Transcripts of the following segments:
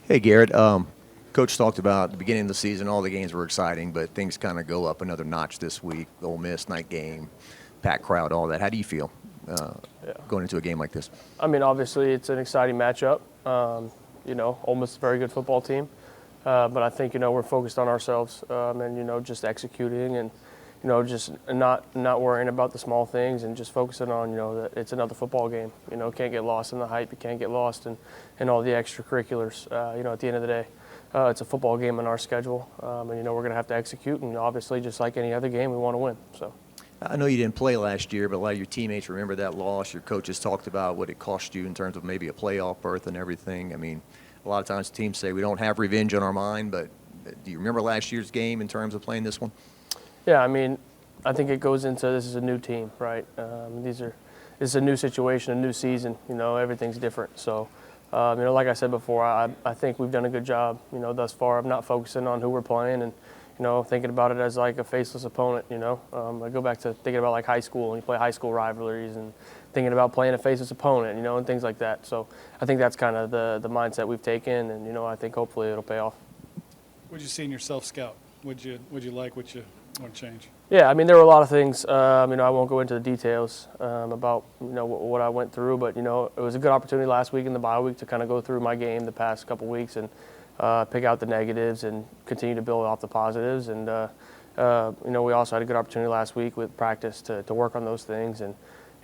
Hey, Garrett. Coach talked about at the beginning of the season, all the games were exciting, but things kind of go up another notch this week. The Ole Miss night game, packed crowd, all that. How do you feel Yeah. going into a game like this? I mean, obviously, it's an exciting matchup. Ole Miss is a very good football team, but I think we're focused on ourselves and just executing and just not worrying about the small things and just focusing on that it's another football game. Can't get lost in the hype. You can't get lost in all the extracurriculars. At the end of the day, it's a football game on our schedule, and we're going to have to execute. And obviously, just like any other game, we want to win. So. I know you didn't play last year, but a lot of your teammates remember that loss. Your coaches talked about what it cost you in terms of maybe a playoff berth and everything. I mean, a lot of times teams say we don't have revenge on our mind, but do you remember last year's game in terms of playing this one? Yeah, I mean, I think it goes into this is a new team, right? This is a new situation, a new season. Everything's different. So, like I said before, I think we've done a good job, thus far of not focusing on who we're playing and thinking about it as like a faceless opponent. I go back to thinking about like high school and you play high school rivalries and thinking about playing a faceless opponent, and things like that. So I think that's kind of the mindset we've taken, and I think hopefully it'll pay off. What did you see in your self-scout? What'd you like? What you want to change? Yeah, I mean, there were a lot of things. I won't go into the details about what I went through, but it was a good opportunity last week in the bye week to kind of go through my game the past couple weeks and pick out the negatives and continue to build off the positives. And we also had a good opportunity last week with practice to work on those things. And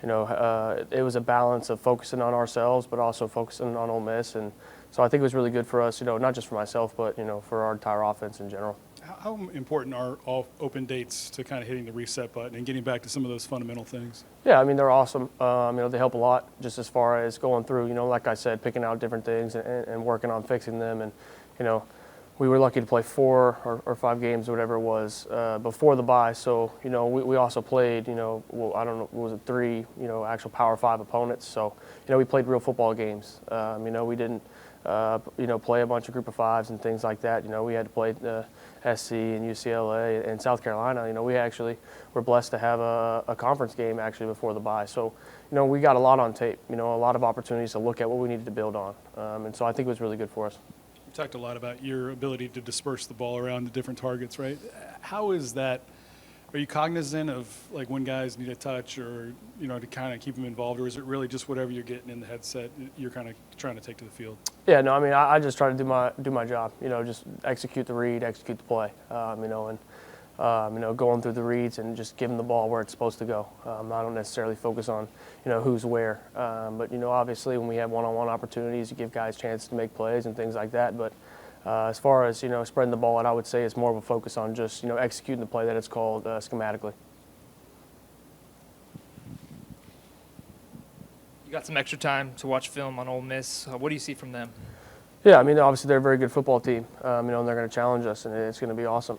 it was a balance of focusing on ourselves, but also focusing on Ole Miss. And so I think it was really good for us, not just for myself, but for our entire offense in general. How important are all open dates to kind of hitting the reset button and getting back to some of those fundamental things? Yeah, I mean, they're awesome. They help a lot just as far as going through, like I said, picking out different things and working on fixing them. And, we were lucky to play 4 or 5 games or whatever it was before the bye. So, we also played, I don't know, was it 3, actual Power 5 opponents. So, we played real football games. We didn't, play a bunch of group of 5s and things like that. We had to play SC and UCLA and South Carolina. We actually were blessed to have a conference game actually before the bye. So, we got a lot on tape, a lot of opportunities to look at what we needed to build on. And so I think it was really good for us. You talked a lot about your ability to disperse the ball around the different targets, right? How is that? Are you cognizant of like when guys need a touch or, to kind of keep them involved, or is it really just whatever you're getting in the headset you're kind of trying to take to the field? Yeah, no, I mean, I just try to do my job, just execute the read, execute the play, going through the reads and just giving the ball where it's supposed to go. I don't necessarily focus on, who's where. But, obviously when we have one-on-one opportunities, you give guys a chance to make plays and things like that. But as far as, spreading the ball out, I would say it's more of a focus on just, executing the play that it's called schematically. You got some extra time to watch film on Ole Miss. What do you see from them? Yeah, I mean, obviously they're a very good football team, and they're going to challenge us, and it's going to be awesome.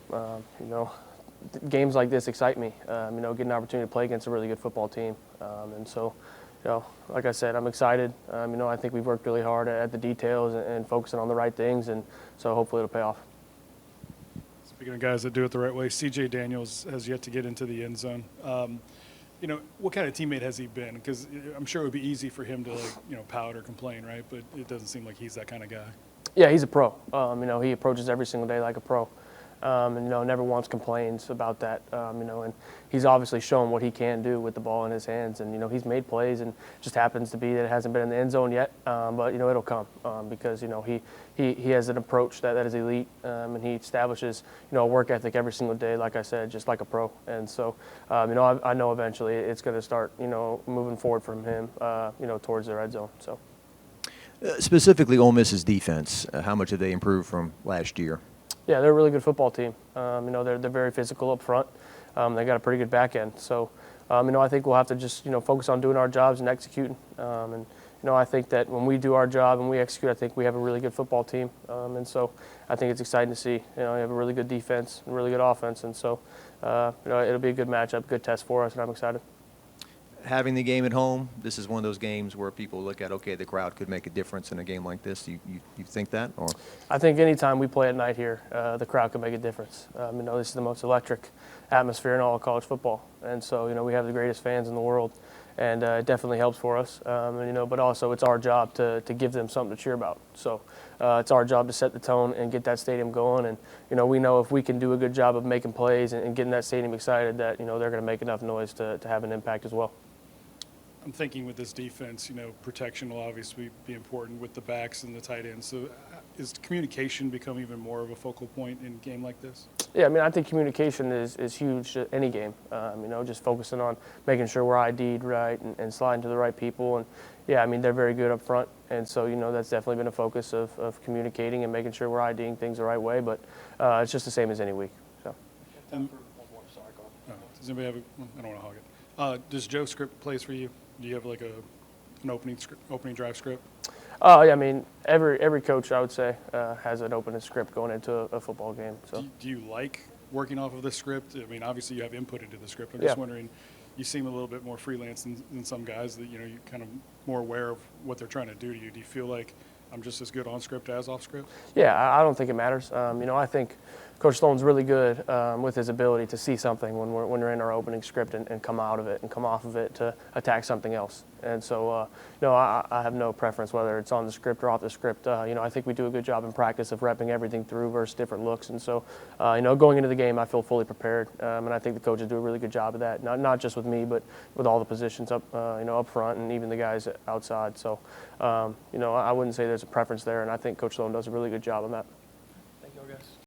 Games like this excite me, getting an opportunity to play against a really good football team. And so, like I said, I'm excited. I think we've worked really hard at the details and focusing on the right things, and so hopefully it'll pay off. Speaking of guys that do it the right way, C.J. Daniels has yet to get into the end zone. What kind of teammate has he been? Because I'm sure it would be easy for him to, pout or complain, right? But it doesn't seem like he's that kind of guy. Yeah, he's a pro. He approaches every single day like a pro. Never once complains about that. And he's obviously shown what he can do with the ball in his hands. And, he's made plays and just happens to be that it hasn't been in the end zone yet. But, it'll come because, he has an approach that is elite. And he establishes, a work ethic every single day, like I said, just like a pro. And so, I know eventually it's going to start, moving forward from him, towards the red zone. So. Specifically, Ole Miss's defense, how much have they improved from last year? Yeah, they're a really good football team. They're very physical up front. They got a pretty good back end. So, I think we'll have to just, focus on doing our jobs and executing. I think that when we do our job and we execute, I think we have a really good football team. And so I think it's exciting to see. We have a really good defense and really good offense. And so, it'll be a good matchup, good test for us, and I'm excited. Having the game at home, this is one of those games where people look at, okay, the crowd could make a difference in a game like this. You think that? Or I think anytime we play at night here, the crowd can make a difference. This is the most electric atmosphere in all of college football. And so, we have the greatest fans in the world. and it definitely helps for us. And, but also it's our job to give them something to cheer about. So it's our job to set the tone and get that stadium going. And we know if we can do a good job of making plays and getting that stadium excited, that they're going to make enough noise to have an impact as well. I'm thinking with this defense, protection will obviously be important with the backs and the tight ends. So is communication become even more of a focal point in a game like this? Yeah, I think communication is huge to any game. Just focusing on making sure we're ID'd right and sliding to the right people. And yeah, they're very good up front. And so, that's definitely been a focus of communicating and making sure we're IDing things the right way. But it's just the same as any week. So. Does anybody have I don't want to hog it. Does Joe script plays for you? Do you have like an opening drive script? Yeah, every coach, I would say, has an opening script going into a football game. So. Do you like working off of the script? Obviously you have input into the script. I'm Yeah. just wondering, you seem a little bit more freelance than some guys that, you're kind of more aware of what they're trying to do to you. Do you feel like I'm just as good on script as off script? Yeah, I don't think it matters. I think Coach Sloan's really good with his ability to see something when we're in our opening script and come out of it and come off of it to attack something else. And so, I have no preference whether it's on the script or off the script. I think we do a good job in practice of repping everything through versus different looks. And so, going into the game, I feel fully prepared. And I think the coaches do a really good job of that, not just with me, but with all the positions up, up front and even the guys outside. So, I wouldn't say there's a preference there, and I think Coach Sloan does a really good job on that.